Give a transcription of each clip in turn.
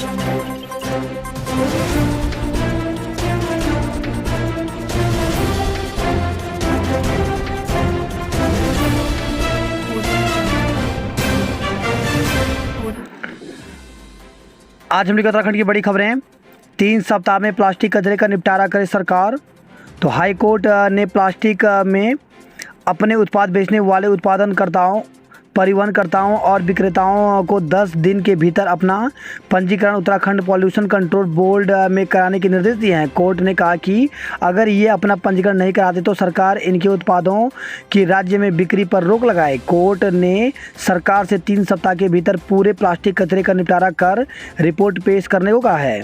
आज हम लोग उत्तराखंड की बड़ी खबरें। 3 सप्ताह में प्लास्टिक कचरे का निपटारा करे सरकार। तो हाई कोर्ट ने प्लास्टिक में अपने उत्पाद बेचने वाले उत्पादनकर्ताओं, परिवहनकर्ताओं और विक्रेताओं को 10 दिन के भीतर अपना पंजीकरण उत्तराखंड पॉल्यूशन कंट्रोल बोर्ड में कराने के निर्देश दिए हैं। कोर्ट ने कहा कि अगर ये अपना पंजीकरण नहीं कराते तो सरकार इनके उत्पादों की राज्य में बिक्री पर रोक लगाए। कोर्ट ने सरकार से 3 सप्ताह के भीतर पूरे प्लास्टिक कचरे का निपटारा कर रिपोर्ट पेश करने को कहा है।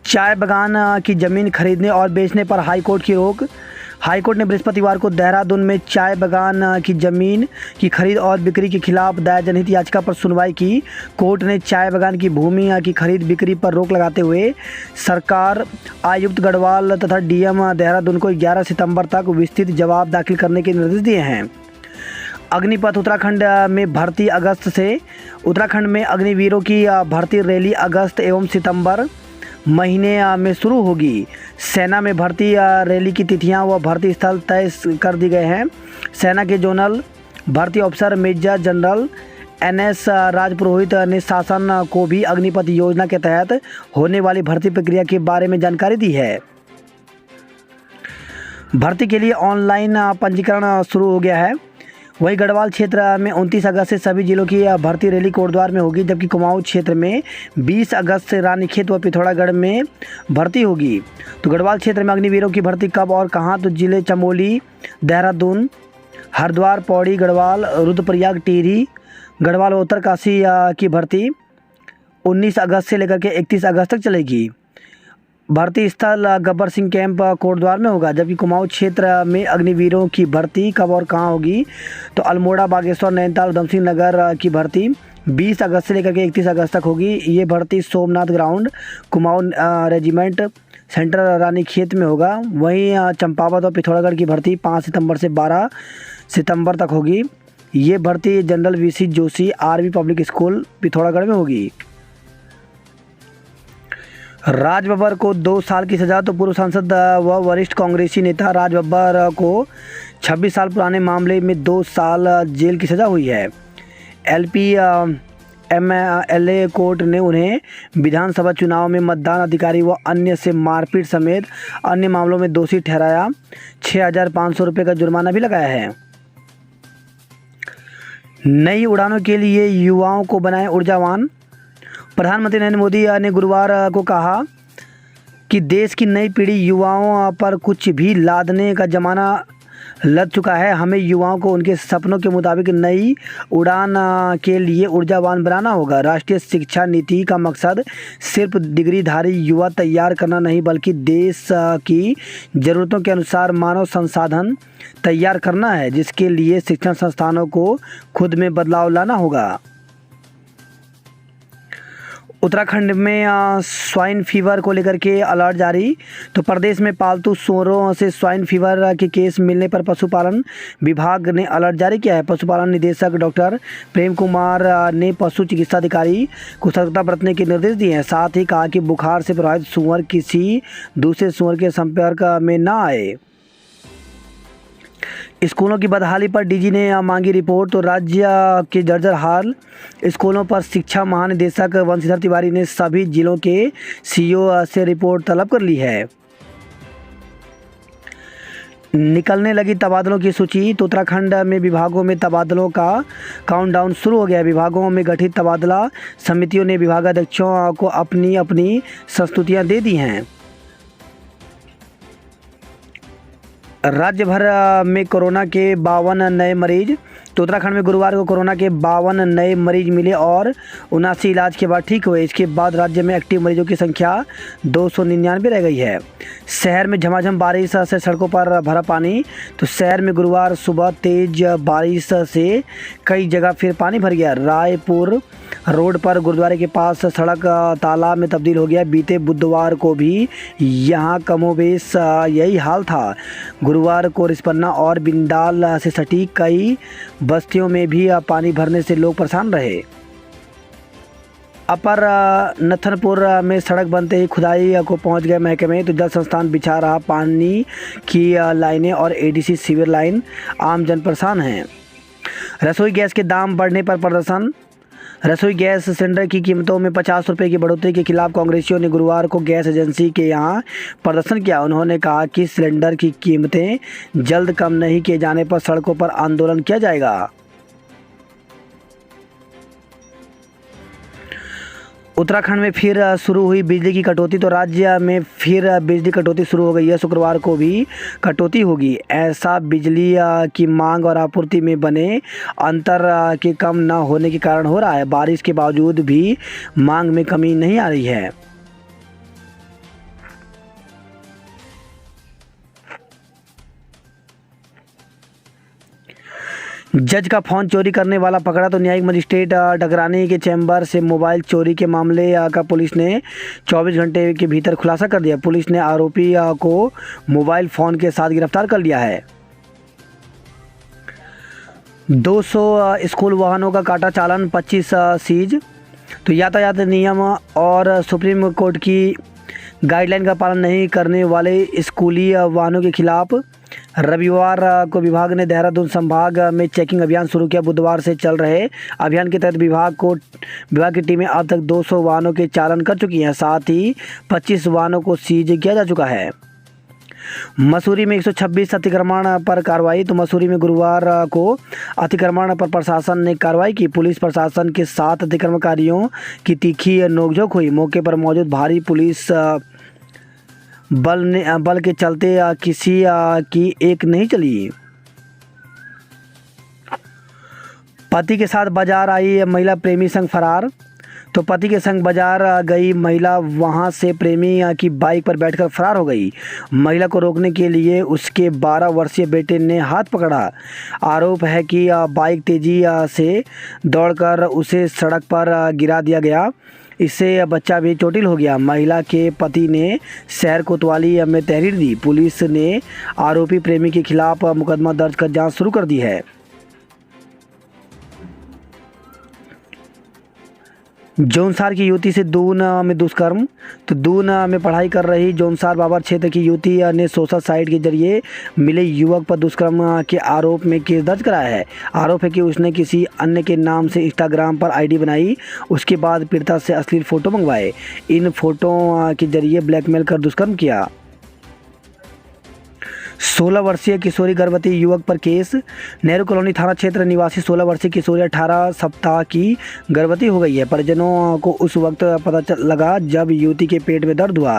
चाय बागान की जमीन खरीदने और बेचने पर हाईकोर्ट की रोक। हाईकोर्ट ने बृहस्पतिवार को देहरादून में चाय बागान की जमीन की खरीद और बिक्री के खिलाफ दायर जनहित याचिका पर सुनवाई की। कोर्ट ने चाय बागान की भूमि की खरीद बिक्री पर रोक लगाते हुए सरकार, आयुक्त गढ़वाल तथा डीएम देहरादून को 11 सितंबर तक विस्तृत जवाब दाखिल करने के निर्देश दिए हैं। अग्निपथ उत्तराखंड में भर्ती। अगस्त से उत्तराखंड में अग्निवीरों की भर्ती रैली अगस्त एवं सितंबर महीने में शुरू होगी। सेना में भर्ती रैली की तिथियां व भर्ती स्थल तय कर दिए गए हैं। सेना के जोनल भर्ती अफसर मेजर जनरल NS राजपुरोहित ने शासन को भी अग्निपथ योजना के तहत होने वाली भर्ती प्रक्रिया के बारे में जानकारी दी है। भर्ती के लिए ऑनलाइन पंजीकरण शुरू हो गया है। वहीं गढ़वाल क्षेत्र में 29 अगस्त से सभी जिलों की भर्ती रैली कोटद्वार में होगी, जबकि कुमाऊं क्षेत्र में 20 अगस्त से रानीखेत व पिथौरागढ़ में भर्ती होगी। तो गढ़वाल क्षेत्र में अग्निवीरों की भर्ती कब और कहां? तो जिले चमोली, देहरादून, हरिद्वार, पौड़ी, गढ़वाल, रुद्रप्रयाग, टिहरी, गढ़वाल और उत्तरकाशी की भर्ती 19 अगस्त से लेकर के 31 अगस्त तक चलेगी। भर्ती स्थल गब्बर सिंह कैंप कोटद्वार में होगा, जबकि कुमाऊं क्षेत्र में अग्निवीरों की भर्ती कब और कहां होगी? तो अल्मोड़ा, बागेश्वर, नैनीताल, उधमसिंह नगर की भर्ती 20 अगस्त से लेकर के 31 अगस्त तक होगी। ये भर्ती Somnath ground, Kumaon regiment centre, Ranikhet में होगा। वहीं चंपावत और पिथौरागढ़ की भर्ती 5 सितंबर से 12 सितंबर तक होगी। ये भर्ती general VC Joshi army public school Pithoragarh में होगी। राज बब्बर को 2 साल की सज़ा। तो पूर्व सांसद व वरिष्ठ कांग्रेसी नेता राज बब्बर को 26 साल पुराने मामले में 2 साल जेल की सज़ा हुई है। LP MLA कोर्ट ने उन्हें विधानसभा चुनाव में मतदान अधिकारी व अन्य से मारपीट समेत अन्य मामलों में दोषी ठहराया। 6,500 रुपये का जुर्माना भी लगाया है। नई उड़ानों के लिए युवाओं को बनाए ऊर्जावान। प्रधानमंत्री नरेंद्र मोदी ने गुरुवार को कहा कि देश की नई पीढ़ी युवाओं पर कुछ भी लादने का ज़माना लग चुका है। हमें युवाओं को उनके सपनों के मुताबिक नई उड़ान के लिए ऊर्जावान बनाना होगा। राष्ट्रीय शिक्षा नीति का मकसद सिर्फ डिग्रीधारी युवा तैयार करना नहीं, बल्कि देश की ज़रूरतों के अनुसार मानव संसाधन तैयार करना है, जिसके लिए शिक्षण संस्थानों को खुद में बदलाव लाना होगा। उत्तराखंड में स्वाइन फीवर को लेकर के अलर्ट जारी। तो प्रदेश में पालतू सूअरों से स्वाइन फीवर के केस मिलने पर पशुपालन विभाग ने अलर्ट जारी किया है। पशुपालन निदेशक डॉक्टर प्रेम कुमार ने पशु चिकित्सा अधिकारी को सतर्कता बरतने के निर्देश दिए हैं। साथ ही कहा कि बुखार से प्रभावित सूअर किसी दूसरे सूअर के संपर्क में न आए। स्कूलों की बदहाली पर DG ने मांगी रिपोर्ट। तो राज्य के जर्जर हाल स्कूलों पर शिक्षा महानिदेशक वंशीधर तिवारी ने सभी जिलों के CO से रिपोर्ट तलब कर ली है। निकलने लगी तबादलों की सूची। तो उत्तराखंड में विभागों में तबादलों का काउंटडाउन शुरू हो गया। विभागों में गठित तबादला समितियों ने विभागाध्यक्षों को अपनी अपनी संस्तुतियां दे दी हैं। राज्य भर में कोरोना के 52 नए मरीज। तो उत्तराखंड में गुरुवार को कोरोना के 52 नए मरीज मिले और 79 इलाज के बाद ठीक हुए। इसके बाद राज्य में एक्टिव मरीजों की संख्या 299 रह गई है। शहर में झमाझम बारिश से सड़कों पर भरा पानी। तो शहर में गुरुवार सुबह तेज बारिश से कई जगह फिर पानी भर गया। रायपुर रोड पर गुरुद्वारे के पास सड़क तालाब में तब्दील हो गया। बीते बुधवार को भी यहाँ कमोबेश यही हाल था। गुरुवार को रिस्पन्ना और बिंदाल से सटी कई बस्तियों में भी पानी भरने से लोग परेशान रहे। अपर नथनपुर में सड़क बनते ही खुदाई को पहुंच गए महकमे, तो जल संस्थान बिछा रहा पानी की लाइनें और एडीसी सीवर लाइन, आम जन परेशान हैं। रसोई गैस के दाम बढ़ने पर प्रदर्शन। रसोई गैस सिलेंडर की कीमतों में 50 रुपये की बढ़ोतरी के खिलाफ कांग्रेसियों ने गुरुवार को गैस एजेंसी के यहां प्रदर्शन किया। उन्होंने कहा कि सिलेंडर की कीमतें जल्द कम नहीं किए जाने पर सड़कों पर आंदोलन किया जाएगा। उत्तराखंड में फिर शुरू हुई बिजली की कटौती, तो राज्य में फिर बिजली कटौती शुरू हो गई है। शुक्रवार को भी कटौती होगी। ऐसा बिजली की मांग और आपूर्ति में बने अंतर के कम न होने के कारण हो रहा है। बारिश के बावजूद भी मांग में कमी नहीं आ रही है। जज का फोन चोरी करने वाला पकड़ा, तो न्यायिक मजिस्ट्रेट डगरानी के चैम्बर से मोबाइल चोरी के मामले का पुलिस ने 24 घंटे के भीतर खुलासा कर दिया। पुलिस ने आरोपी को मोबाइल फ़ोन के साथ गिरफ्तार कर लिया है। 200 स्कूल वाहनों का काटा चालान, 25 सीज। तो यातायात नियम और सुप्रीम कोर्ट की गाइडलाइन का पालन नहीं करने वाले स्कूली वाहनों के खिलाफ रविवार को विभाग ने देहरादून संभाग में चेकिंग अभियान शुरू किया। बुधवार से चल रहे अभियान के तहत विभाग की टीमें अब तक 200 वाहनों के चालान कर चुकी हैं। साथ ही 25 वाहनों को सीज किया जा चुका है। मसूरी में 126 अतिक्रमण पर कार्रवाई, तो मसूरी में गुरुवार को अतिक्रमण पर प्रशासन ने कार्रवाई की। पुलिस प्रशासन के साथ अतिक्रमणकारियों की तीखी नोकझोंक हुई। मौके पर मौजूद भारी पुलिस बल के चलते किसी की एक नहीं चली। पति के साथ बाजार आई महिला, प्रेमी संग फरार। तो पति के संग बाजार गई महिला वहां से प्रेमी की बाइक पर बैठकर फरार हो गई। महिला को रोकने के लिए उसके 12 वर्षीय बेटे ने हाथ पकड़ा। आरोप है कि बाइक तेजी से दौड़कर उसे सड़क पर गिरा दिया गया। इससे बच्चा भी चोटिल हो गया। महिला के पति ने शहर कोतवाली में तहरीर दी। पुलिस ने आरोपी प्रेमी के खिलाफ मुकदमा दर्ज कर जांच शुरू कर दी है। जौनसार की युवती से दून में दुष्कर्म, तो दून में पढ़ाई कर रही जौनसार बाबर क्षेत्र की युवती ने सोशल साइट के जरिए मिले युवक पर दुष्कर्म के आरोप में केस दर्ज कराया है। आरोप है कि उसने किसी अन्य के नाम से इंस्टाग्राम पर आईडी बनाई, उसके बाद पीड़िता से अश्लील फ़ोटो मंगवाए। इन फ़ोटो के जरिए ब्लैकमेल कर दुष्कर्म किया। 16 वर्षीय किशोरी गर्भवती युवक पर केस। नेहरू कॉलोनी थाना क्षेत्र निवासी 16 वर्षीय किशोरी 18 सप्ताह की गर्भवती हो गई है। परिजनों को उस वक्त पता लगा जब युवती के पेट में दर्द हुआ।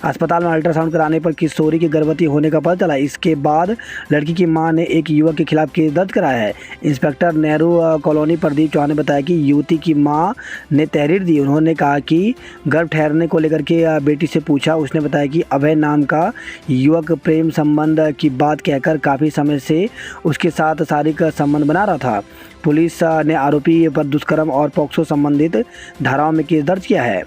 अस्पताल में अल्ट्रासाउंड कराने पर किशोरी की गर्भवती होने का पता चला। इसके बाद लड़की की मां ने एक युवक के खिलाफ केस दर्ज कराया है। इंस्पेक्टर नेहरू कॉलोनी प्रदीप चौहान ने बताया कि युवती की माँ ने तहरीर दी। उन्होंने कहा कि गर्भ ठहरने को लेकर के बेटी से पूछा। उसने बताया कि अभय नाम का युवक प्रेम संबंध की बात कहकर काफ़ी समय से उसके साथ शारीरिक संबंध बना रहा था। पुलिस ने आरोपी पर दुष्कर्म और पॉक्सो संबंधित धाराओं में केस दर्ज किया है।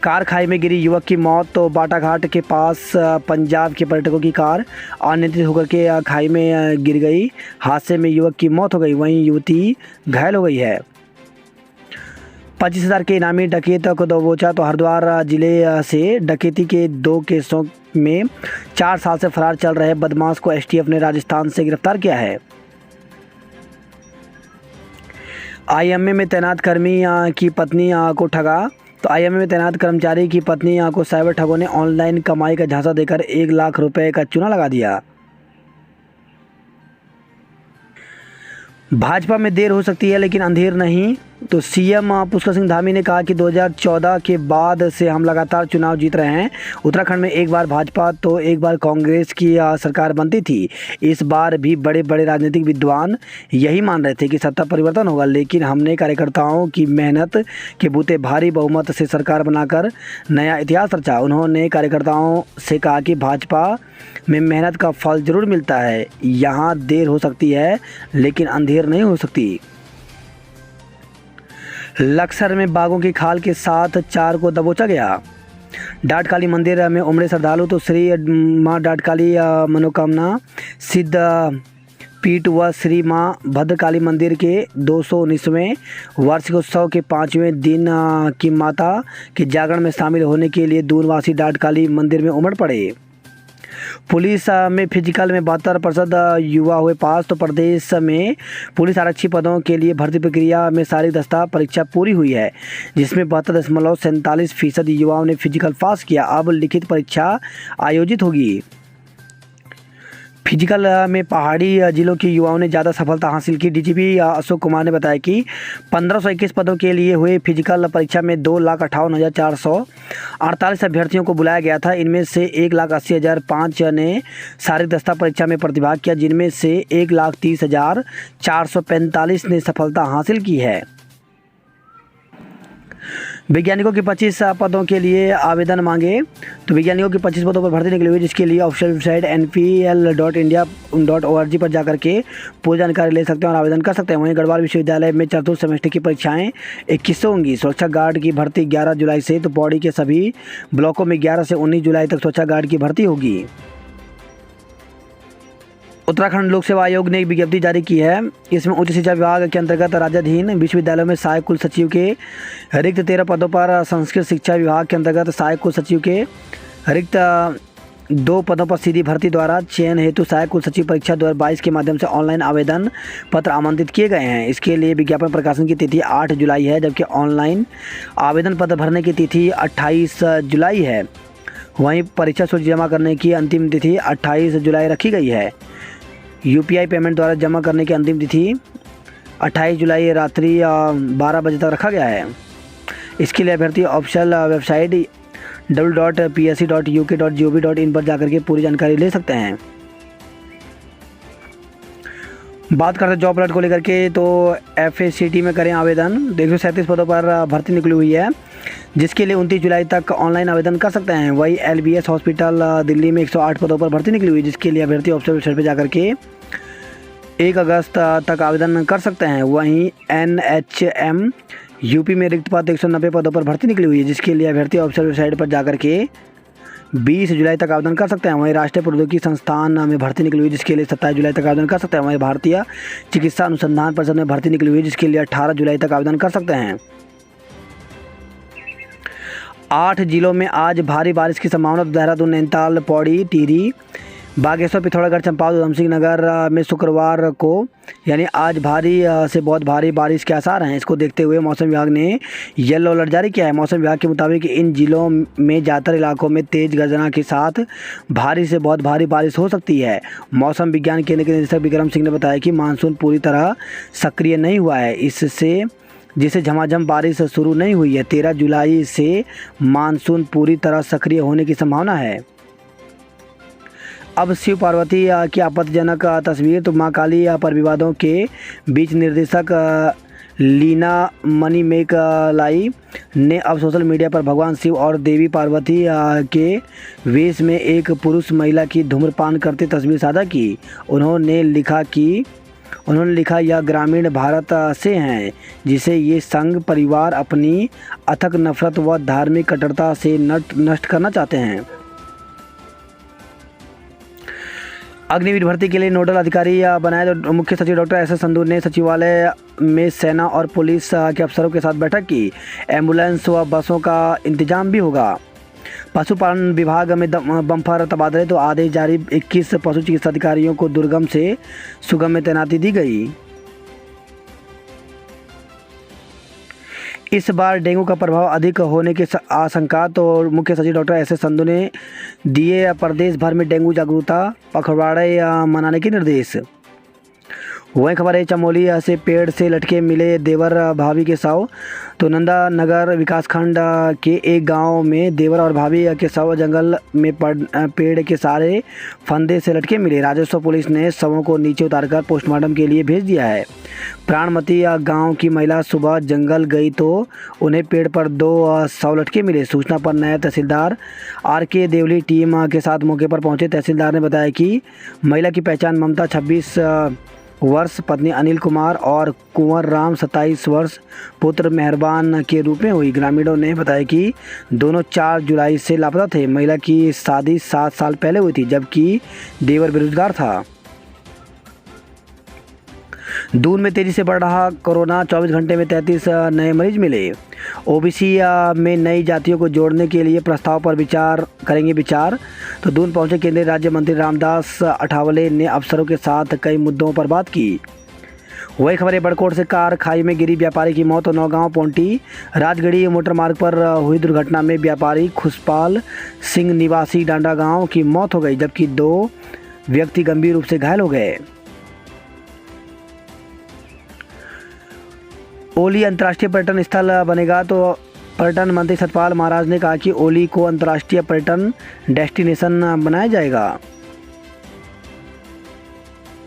कार खाई में गिरी युवक की मौत, तो बाटाघाट के पास पंजाब के पर्यटकों की कार अनियंत्रित होकर के खाई में गिर गई। हादसे में युवक की मौत हो गई, वहीं युवती घायल हो गई है। 25,000 के इनामी डकैत को दबोचा, तो हरिद्वार जिले से डकैती के 2 केसों में 4 साल से फरार चल रहे बदमाश को एसटीएफ ने राजस्थान से गिरफ्तार किया है। आईएमए में तैनात कर्मी की पत्नी को ठगा, तो आईएमए में तैनात कर्मचारी की पत्नी को साइबर ठगों ने ऑनलाइन कमाई का झांसा देकर 1 लाख रुपए का चूना लगा दिया। भाजपा में देर हो सकती है लेकिन अंधेर नहीं, तो सीएम पुष्कर सिंह धामी ने कहा कि 2014 के बाद से हम लगातार चुनाव जीत रहे हैं। उत्तराखंड में एक बार भाजपा तो एक बार कांग्रेस की सरकार बनती थी। इस बार भी बड़े बड़े राजनीतिक विद्वान यही मान रहे थे कि सत्ता परिवर्तन होगा, लेकिन हमने कार्यकर्ताओं की मेहनत के बूते भारी बहुमत से सरकार बनाकर नया इतिहास रचा। उन्होंने कार्यकर्ताओं से कहा कि भाजपा में मेहनत का फल जरूर मिलता है। यहाँ देर हो सकती है लेकिन अंधेर नहीं हो सकती। लक्सर में बाघों की खाल के साथ 4 को दबोचा गया। डाटकाली मंदिर में उमड़े श्रद्धालु, तो श्री मां डाटकाली मनोकामना सिद्ध पीठ व श्री मां भद्रकाली मंदिर के 219वें वार्षिकोत्सव के 5वें दिन की माता के जागरण में शामिल होने के लिए दूनवासी डाटकाली मंदिर में उमड़ पड़े। पुलिस में फिजिकल में 72% युवा हुए पास। तो प्रदेश में पुलिस आरक्षी पदों के लिए भर्ती प्रक्रिया में शारीरिक दस्ता परीक्षा पूरी हुई है, जिसमें 72.47% युवाओं ने फिजिकल पास किया। अब लिखित परीक्षा आयोजित होगी। फिजिकल में पहाड़ी जिलों के युवाओं ने ज़्यादा सफलता हासिल की। डीजीपी अशोक कुमार ने बताया कि 1521 पदों के लिए हुए फिजिकल परीक्षा में 2,58,448 अभ्यर्थियों को बुलाया गया था। इनमें से 1,80,005 ने शारीरिक दस्ता परीक्षा में प्रतिभाग किया, जिनमें से 1,30,445 ने सफलता हासिल की है। वैज्ञानिकों के 25 पदों के लिए आवेदन मांगे। तो वैज्ञानिकों के 25 पदों पर भर्ती निकली हुई, जिसके लिए ऑफिशियल वेबसाइट npl.india.org पर जाकर के पूरी जानकारी ले सकते हैं और आवेदन कर सकते हैं। वहीं गढ़वाल विश्वविद्यालय में चतुर्थ सेमेस्टर की परीक्षाएं 21 से होंगी। सुरक्षा गार्ड की भर्ती 11 जुलाई से। तो पौड़ी के सभी ब्लॉकों में 11 से 19 जुलाई तक सुरक्षा गार्ड की भर्ती होगी। उत्तराखंड लोक सेवा आयोग ने एक विज्ञप्ति जारी की है। इसमें उच्च शिक्षा विभाग के अंतर्गत राज्याधीन विश्वविद्यालयों में सहायक कुल सचिव के रिक्त 13 पदों पर, संस्कृत शिक्षा विभाग के अंतर्गत सहायक कुल सचिव के रिक्त 2 पदों पर सीधी भर्ती द्वारा चयन हेतु सहायक कुल सचिव परीक्षा 2022 के माध्यम से ऑनलाइन आवेदन पत्र आमंत्रित किए गए हैं। इसके लिए विज्ञापन प्रकाशन की तिथि 8 जुलाई है, जबकि ऑनलाइन आवेदन पत्र भरने की तिथि 28 जुलाई है। वहीं परीक्षा शुल्क जमा करने की अंतिम तिथि 28 जुलाई रखी गई है। यूपीआई पेमेंट द्वारा जमा करने की अंतिम तिथि 28 जुलाई रात्रि 12 बजे तक रखा गया है। इसके लिए अभ्यर्थी ऑफिशियल वेबसाइट www.psc.uk.gov.in पर जाकर के पूरी जानकारी ले सकते हैं। बात करते हैं जॉब अलर्ट को लेकर के। तो FACT में करें आवेदन। 137 पदों पर भर्ती निकली हुई है, जिसके लिए 29 जुलाई तक ऑनलाइन आवेदन कर सकते हैं। वही LBS हॉस्पिटल दिल्ली में 108 पदों पर भर्ती निकली हुई, जिसके लिए अभ्यर्थी ऑफिशियल वेबसाइट पर जाकर के 1 अगस्त तक आवेदन कर सकते हैं। वहीं NHM यूपी में रिक्त पद 190 पदों पर भर्ती निकली हुई है, जिसके लिए अभ्यर्थी ऑफिशियल वेबसाइट पर जाकर के 20 जुलाई तक आवेदन कर सकते हैं। वहीं राष्ट्रीय प्रौद्योगिकी संस्थान में भर्ती निकली हुई, जिसके लिए 27 जुलाई तक आवेदन कर सकते हैं। वहीं भारतीय चिकित्सा अनुसंधान परिषद में भर्ती निकली हुई, जिसके लिए 18 जुलाई तक आवेदन कर सकते हैं। 8 जिलों में आज भारी बारिश की संभावना। देहरादून, नैनीताल, पौड़ी, टिहरी, बागेश्वर, पिथौरागढ़, चंपावत, उधमसिंह नगर में शुक्रवार को यानी आज भारी से बहुत भारी बारिश के आसार हैं। इसको देखते हुए मौसम विभाग ने येलो अलर्ट जारी किया है। मौसम विभाग के मुताबिक इन जिलों में ज़्यादातर इलाकों में तेज़ गर्जना के साथ भारी से बहुत भारी बारिश हो सकती है। मौसम विज्ञान केंद्र के निदेशक विक्रम सिंह ने बताया कि मानसून पूरी तरह सक्रिय नहीं हुआ है, जिससे झमाझम बारिश शुरू नहीं हुई है। 13 जुलाई से मानसून पूरी तरह सक्रिय होने की संभावना है। अब शिव पार्वती की आपत्तिजनक तस्वीर। तो मां काली पर विवादों के बीच निर्देशक लीना मणिमेकलाई ने अब सोशल मीडिया पर भगवान शिव और देवी पार्वती के वेश में एक पुरुष महिला की धूम्रपान करती तस्वीर साझा की। उन्होंने लिखा यह ग्रामीण भारत से हैं, जिसे ये संघ परिवार अपनी अथक नफरत व धार्मिक कट्टरता से नष्ट करना चाहते हैं। अग्निवीर भर्ती के लिए नोडल अधिकारी बनाए। तो मुख्य सचिव डॉक्टर SS संधू ने सचिवालय में सेना और पुलिस के अफसरों के साथ बैठक की। एम्बुलेंस व बसों का इंतजाम भी होगा। पशुपालन विभाग में बम्पर तबादले। तो आदेश जारी। 21 पशु चिकित्सा अधिकारियों को दुर्गम से सुगम में तैनाती दी गई। इस बार डेंगू का प्रभाव अधिक होने की आशंका। तो मुख्य सचिव डॉक्टर SS संधू ने दिए प्रदेश भर में डेंगू जागरूकता पखवाड़े मनाने के निर्देश। वही खबर है चमोली से पेड़ से लटके मिले देवर भाभी के शव। तो नंदा नगर विकासखंड के एक गांव में देवर और भाभी के शव जंगल में पेड़ के सारे फंदे से लटके मिले। राजस्व पुलिस ने शवों को नीचे उतारकर पोस्टमार्टम के लिए भेज दिया है। प्राणमती गांव की महिला सुबह जंगल गई तो उन्हें पेड़ पर 2 शव लटके मिले। सूचना पर नायब तहसीलदार RK देवली टीम के साथ मौके पर पहुंचे। तहसीलदार ने बताया कि महिला की पहचान ममता 26 वर्ष, पत्नी अनिल कुमार और कुंवर राम 27 वर्ष पुत्र मेहरबान के रूप में हुई। ग्रामीणों ने बताया कि दोनों 4 जुलाई से लापता थे। महिला की शादी 7 साल पहले हुई थी, जबकि देवर बेरोजगार था। दून में तेजी से बढ़ रहा कोरोना, 24 घंटे में 33 नए मरीज मिले। ओबीसी में नई जातियों को जोड़ने के लिए प्रस्ताव पर विचार। तो दून पहुंचे केंद्रीय राज्य मंत्री रामदास अठावले ने अफसरों के साथ कई मुद्दों पर बात की। वही खबर है, बड़कोट से कार खाई में गिरी व्यापारी की मौत। नौगांव पोंटी राजगढ़ी मोटर मार्ग पर हुई दुर्घटना में व्यापारी खुशपाल सिंह निवासी डांडा गांव की मौत हो गई, जबकि 2 व्यक्ति गंभीर रूप से घायल हो गए। ओली अंतर्राष्ट्रीय पर्यटन स्थल बनेगा। तो पर्यटन मंत्री सतपाल महाराज ने कहा कि ओली को अंतर्राष्ट्रीय पर्यटन डेस्टिनेशन बनाया जाएगा।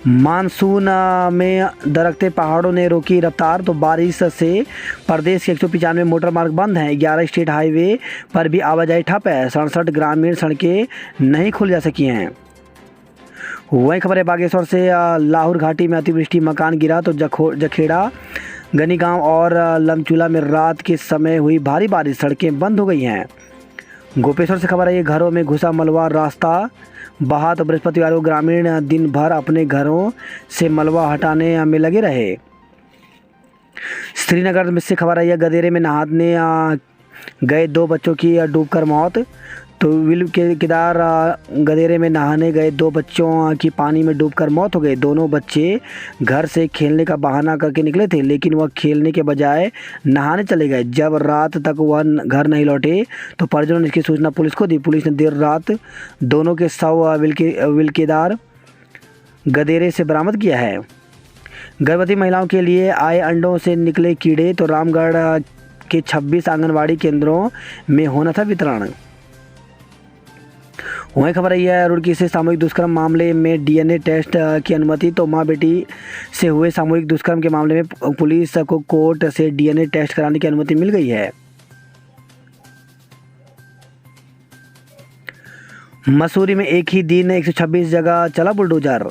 मानसून में दरकते पहाड़ों ने रोकी रफ्तार। तो बारिश से प्रदेश के 195 मोटर मार्ग बंद हैं। 11 स्टेट हाईवे पर भी आवाजाही ठप है। 67 ग्रामीण सड़कें नहीं खुल जा सकी हैं। वही खबर है, बागेश्वर से लाहौर घाटी में अतिवृष्टि, मकान गिरा। तो जखेड़ा, गनी गांव और लमचूला में रात के समय हुई भारी बारिश, सड़कें बंद हो गई हैं। गोपेश्वर से खबर है, ये घरों में घुसा मलबा, रास्ता बहा। तो बृहस्पतिवार को ग्रामीण दिन भर अपने घरों से मलबा हटाने में लगे रहे। श्रीनगर से खबर आई है, गदेरे में नहाने गए 2 बच्चों की डूबकर मौत। तो विल के केदार गदेरे में नहाने गए 2 बच्चों की पानी में डूबकर मौत हो गई। दोनों बच्चे घर से खेलने का बहाना करके निकले थे, लेकिन वह खेलने के बजाय नहाने चले गए। जब रात तक वह घर नहीं लौटे तो परिजनों ने इसकी सूचना पुलिस को दी। पुलिस ने देर रात दोनों के शव विलकेदार गदेरे से बरामद किया है। गर्भवती महिलाओं के लिए आए अंडों से निकले कीड़े। तो रामगढ़ के 26 आंगनबाड़ी केंद्रों में होना था वितरण। वही खबर आई है, रुड़की से सामूहिक दुष्कर्म मामले में डीएनए टेस्ट की अनुमति। तो मां बेटी से हुए सामूहिक दुष्कर्म के मामले में पुलिस को कोर्ट से डीएनए टेस्ट कराने की अनुमति मिल गई है। मसूरी में एक ही दिन 126 जगह चला बुलडोजर।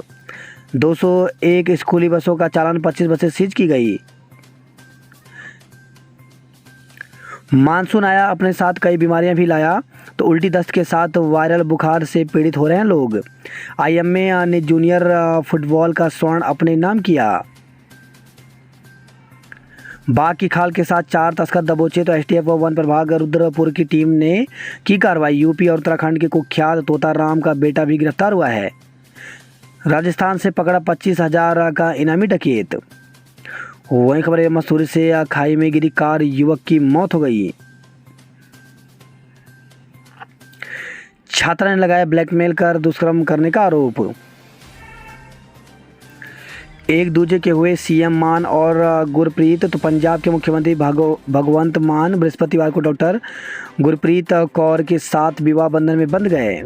201 स्कूली बसों का चालान, 25 बसें सीज की गई। मानसून आया, अपने साथ कई बीमारियां भी लाया। तो उल्टी दस्त के साथ वायरल बुखार से पीड़ित हो रहे हैं लोग। आईएमए ने जूनियर फुटबॉल का स्वर्ण अपने नाम किया। बाघ की खाल के साथ 4 तस्कर दबोचे। तो एसटीएफ व वन प्रभाग रुद्रपुर की टीम ने की कार्रवाई। यूपी और उत्तराखंड के कुख्यात तोताराम का बेटा भी गिरफ्तार हुआ है। राजस्थान से पकड़ा 25,000 का इनामी डकैत। वहीं खबर है, मसूरी से खाई में गिरी कार, युवक की मौत हो गई। छात्रा ने लगाया ब्लैकमेल कर दुष्कर्म करने का आरोप। एक दूजे के हुए सीएम मान और गुरप्रीत। तो पंजाब के मुख्यमंत्री भगवंत मान बृहस्पतिवार को डॉक्टर गुरप्रीत कौर के साथ विवाह बंधन में बंध गए।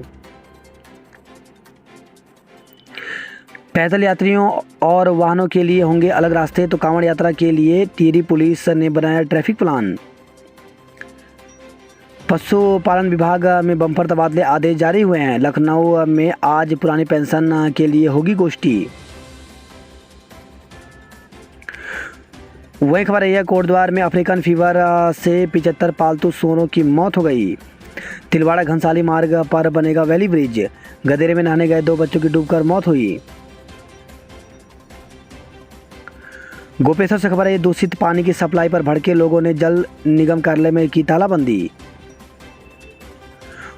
पैदल यात्रियों और वाहनों के लिए होंगे अलग रास्ते। तो कांवड़ यात्रा के लिए टिहरी पुलिस ने बनाया ट्रैफिक प्लान। पशुपालन विभाग में बम्पर तबादले आदेश जारी हुए हैं। लखनऊ में आज पुरानी पेंशन के लिए होगी गोष्ठी। वही खबर है, कोटद्वार में अफ्रीकन फीवर से 75 पालतू सूअरों की मौत हो गई। तिलवाड़ा घनसाली मार्ग पर बनेगा वैली ब्रिज। गदेरे में नहाने गए 2 बच्चों की डूबकर मौत हुई। गोपेश्वर से खबर है, दूषित पानी की सप्लाई पर भड़के लोगों ने जल निगम कार्यालय में की तालाबंदी।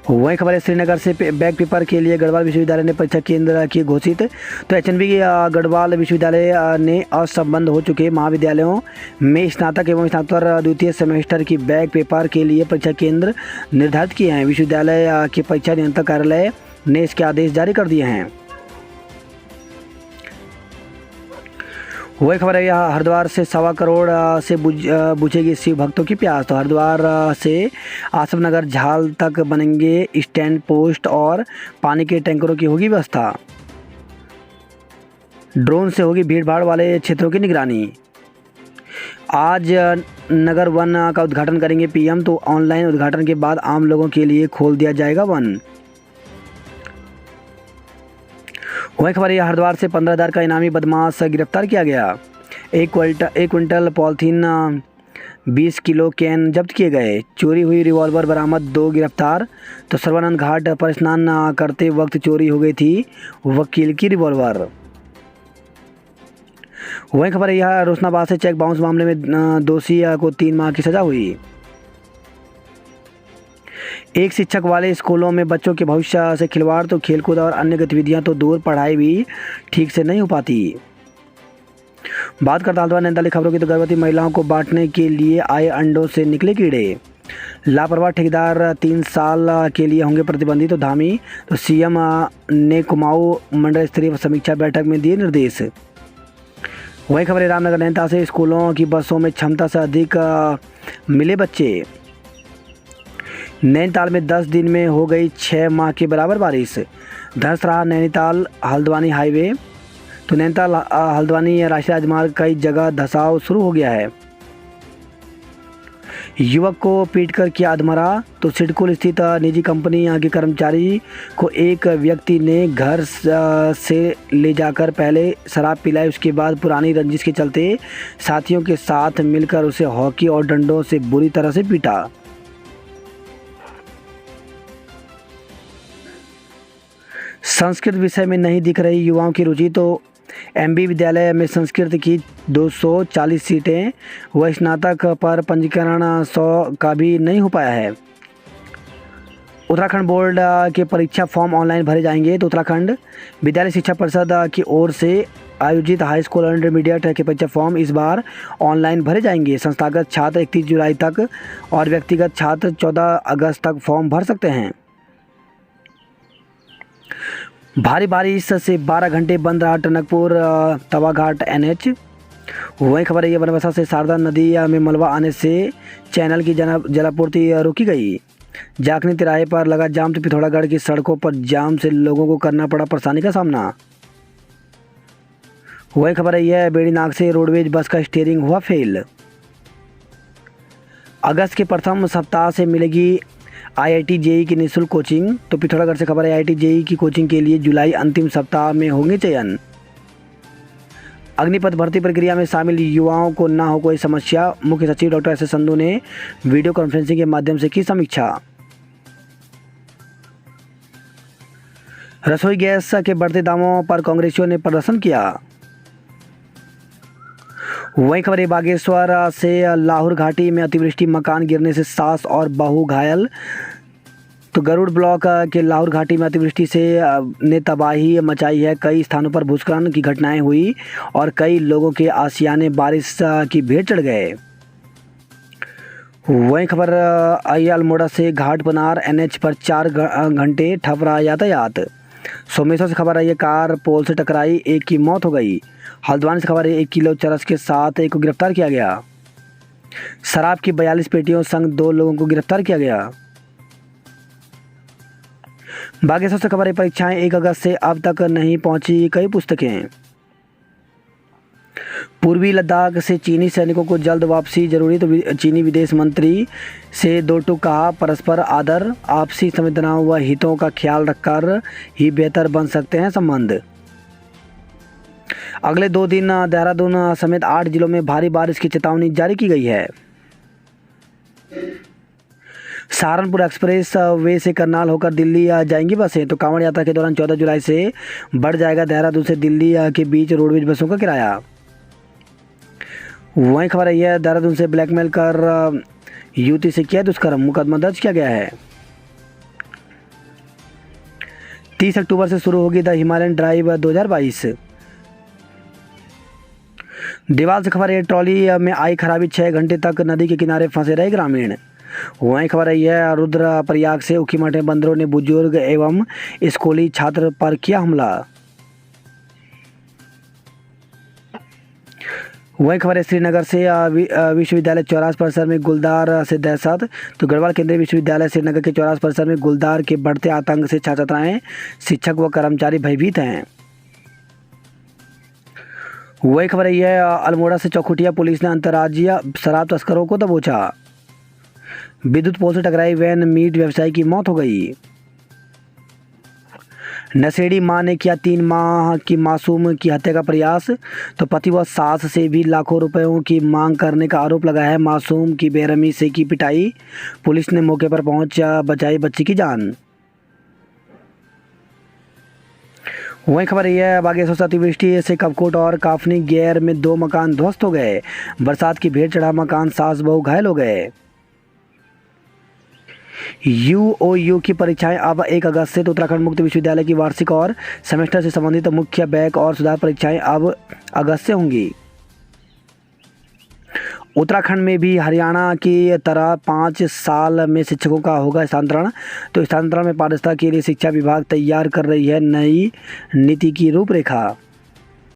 वही खबर है, श्रीनगर से बैक पेपर के लिए गढ़वाल विश्वविद्यालय ने परीक्षा केंद्र की घोषित। तो एचएनबी गढ़वाल विश्वविद्यालय ने असंबद्ध हो चुके महाविद्यालयों में स्नातक एवं स्नातकोत्तर द्वितीय सेमेस्टर की बैक पेपर के लिए परीक्षा केंद्र निर्धारित किए हैं। विश्वविद्यालय के परीक्षा नियंत्रक कार्यालय ने इसके आदेश जारी कर दिए हैं। वही खबर है, यहाँ हरिद्वार से 1.25 करोड़ से बुझेगी शिव भक्तों की प्यास। तो हरिद्वार से आसफ नगर झाल तक बनेंगे स्टैंड पोस्ट और पानी के टैंकरों की होगी व्यवस्था। ड्रोन से होगी भीड़ भाड़ वाले क्षेत्रों की निगरानी। आज नगर वन का उद्घाटन करेंगे पीएम। तो ऑनलाइन उद्घाटन के बाद आम लोगों के लिए खोल दिया जाएगा वन। वही खबर है, हरिद्वार से 15,000 का इनामी बदमाश गिरफ्तार किया गया। 1 क्विंटल पॉलीथीन 20 किलो कैन जब्त किए गए। चोरी हुई रिवॉल्वर बरामद, 2 गिरफ्तार। तो सर्वानंद घाट पर स्नान करते वक्त चोरी हो गई थी वकील की रिवॉल्वर। वहीं खबर है यह रोशनाबाद से चेक बाउंस मामले में दोषी को 3 माह की सजा हुई। एक शिक्षक वाले स्कूलों में बच्चों के भविष्य से खिलवाड़ तो खेलकूद और अन्य गतिविधियां तो दूर, पढ़ाई भी ठीक से नहीं हो पाती। बात करते हल्द्वानी नैनीताल खबरों की तो गर्भवती महिलाओं को बांटने के लिए आए अंडों से निकले कीड़े। लापरवाह ठेकेदार 3 साल के लिए होंगे प्रतिबंधित तो धामी। तो सीएम ने कुमाऊं मंडल स्तरीय समीक्षा बैठक में दिए निर्देश। वही खबर है रामनगर नैनीताल से स्कूलों की बसों में क्षमता से अधिक मिले बच्चे। नैनीताल में 10 दिन में हो गई 6 माह के बराबर बारिश। धंस रहा नैनीताल हल्द्वानी हाईवे। तो नैनीताल हल्द्वानी राष्ट्रीय राजमार्ग कई जगह धंसाव शुरू हो गया है। युवक को पीटकर किया अधमरा। तो सिडकुल स्थित निजी कंपनी के कर्मचारी को एक व्यक्ति ने घर से ले जाकर पहले शराब पिलाई, उसके बाद पुरानी रंजिश के चलते साथियों के साथ मिलकर उसे हॉकी और डंडों से बुरी तरह से पीटा। संस्कृत विषय में नहीं दिख रही युवाओं की रुचि। तो एमबी विद्यालय में संस्कृत की 240 सीटें व स्नातक पर पंजीकरण 100 का भी नहीं हो पाया है। उत्तराखंड बोर्ड के परीक्षा फॉर्म ऑनलाइन भरे जाएंगे। तो उत्तराखंड विद्यालय शिक्षा परिषद की ओर से आयोजित हाई स्कूल और इंटरमीडिएट के परीक्षा फॉर्म इस बार ऑनलाइन भरे जाएंगे। संस्थागत छात्र 31 जुलाई तक और व्यक्तिगत छात्र 14 अगस्त तक फॉर्म भर सकते हैं। भारी बारिश से 12 घंटे बंद रहा टनकपुर तवाघाट एनएच। वही खबर है ये बनबसा से शारदा नदी में मलबा आने से चैनल की जलापूर्ति रोकी गई। जाखनी तिराहे पर लगा जाम। तो पिथौरागढ़ की सड़कों पर जाम से लोगों को करना पड़ा परेशानी का सामना। वही खबर है यह बेड़ीनाग से रोडवेज बस का स्टीयरिंग हुआ फेल। अगस्त के प्रथम सप्ताह से मिलेगी आईआईटी जेई की निःशुल्क कोचिंग। तो पिथौरागढ़ से खबर है आईआईटी जेई की कोचिंग के लिए जुलाई अंतिम सप्ताह में होंगे चयन। अग्निपथ भर्ती प्रक्रिया में शामिल युवाओं को ना हो कोई समस्या। मुख्य सचिव डॉक्टर एस एस संधू ने वीडियो कॉन्फ्रेंसिंग के माध्यम से की समीक्षा। रसोई गैस के बढ़ते दामों पर कांग्रेसियों ने प्रदर्शन किया। वहीं खबर है बागेश्वर से लाहौर घाटी में अतिवृष्टि, मकान गिरने से सास और बहू घायल। तो गरुड़ ब्लॉक के लाहौर घाटी में अतिवृष्टि से ने तबाही मचाई है। कई स्थानों पर भूस्खलन की घटनाएं हुई और कई लोगों के आशियाने बारिश की भेंट चढ़ गए। वहीं खबर आई अल्मोड़ा से घाट पनार एनएच पर 4 घंटे ठप रहा यातायात। सोमेश्वर से खबर आई है कार पोल से टकराई, एक की मौत हो गई। हल्द्वानी से खबर है 1 किलो चरस के साथ एक को गिरफ्तार किया गया। शराब की 42 पेटियों संग 2 लोगों को गिरफ्तार किया गया। बागेश्वर से खबर है परीक्षाएं 1 अगस्त से अब तक नहीं पहुंची कई पुस्तकें। पूर्वी लद्दाख से चीनी सैनिकों को जल्द वापसी जरूरी। तो चीनी विदेश मंत्री से 2 टूक कहा परस्पर आदर, आपसी संवेदनाओं व हितों का ख्याल रखकर ही बेहतर बन सकते हैं संबंध। अगले 2 दिन देहरादून समेत 8 जिलों में भारी बारिश की चेतावनी जारी की गई है। सहारनपुर एक्सप्रेस वे से करनाल होकर दिल्ली जाएंगी बसें। तो कांवड़ यात्रा के दौरान 14 जुलाई से बढ़ जाएगा देहरादून से दिल्ली के बीच रोडवेज बसों का किराया। वहीं खबर है यह देहरादून से ब्लैकमेल कर युवती से किया दुष्कर्म, मुकदमा दर्ज किया गया है। 30 अक्टूबर से शुरू होगी द हिमालयन ड्राइव 2022। देवाल से खबर है ट्रॉली में आई खराबी, 6 घंटे तक नदी के किनारे फंसे रहे ग्रामीण। वहीं खबर है यह रुद्रप्रयाग से ऊखीमठ में बंदरों ने बुजुर्ग एवं स्कूली छात्र पर किया हमला। वहीं खबर है श्रीनगर से विश्वविद्यालय चौरास परिसर में गुलदार से दहशत। तो गढ़वाल केंद्रीय विश्वविद्यालय श्रीनगर के चौरास परिसर में गुलदार के बढ़ते आतंक से छात्र छात्राएं, शिक्षक व कर्मचारी भयभीत हैं। वही खबर है यह अल्मोड़ा से चौखुटिया पुलिस ने अंतर्राज्यीय शराब तस्करों को दबोचा। विद्युत पोल से टकराई वैन, मीट व्यवसायी की मौत हो गई। नशेड़ी मां ने किया 3 माह की मासूम की हत्या का प्रयास। तो पति व सास से भी लाखों रुपयों की मांग करने का आरोप लगा है। मासूम की बेरहमी से की पिटाई, पुलिस ने मौके पर पहुंच बचाई बच्ची की जान। वही खबर ये है, बागेश्वर से अतिवृष्टि से कपकोट और काफनी गैर में 2 मकान ध्वस्त हो गए। बरसात की भेंट चढ़ा मकान, सास बहू घायल हो गए। यूओयू की परीक्षाएं अब 1 अगस्त से। तो उत्तराखंड मुक्त विश्वविद्यालय की वार्षिक और सेमेस्टर से संबंधित मुख्य बैक और सुधार परीक्षाएं अब अगस्त से होंगी। उत्तराखंड में भी हरियाणा की तरह 5 साल में शिक्षकों का होगा स्थानांतरण। तो स्थानांतरण में पारदर्शिता के लिए शिक्षा विभाग तैयार कर रही है नई नीति की रूपरेखा।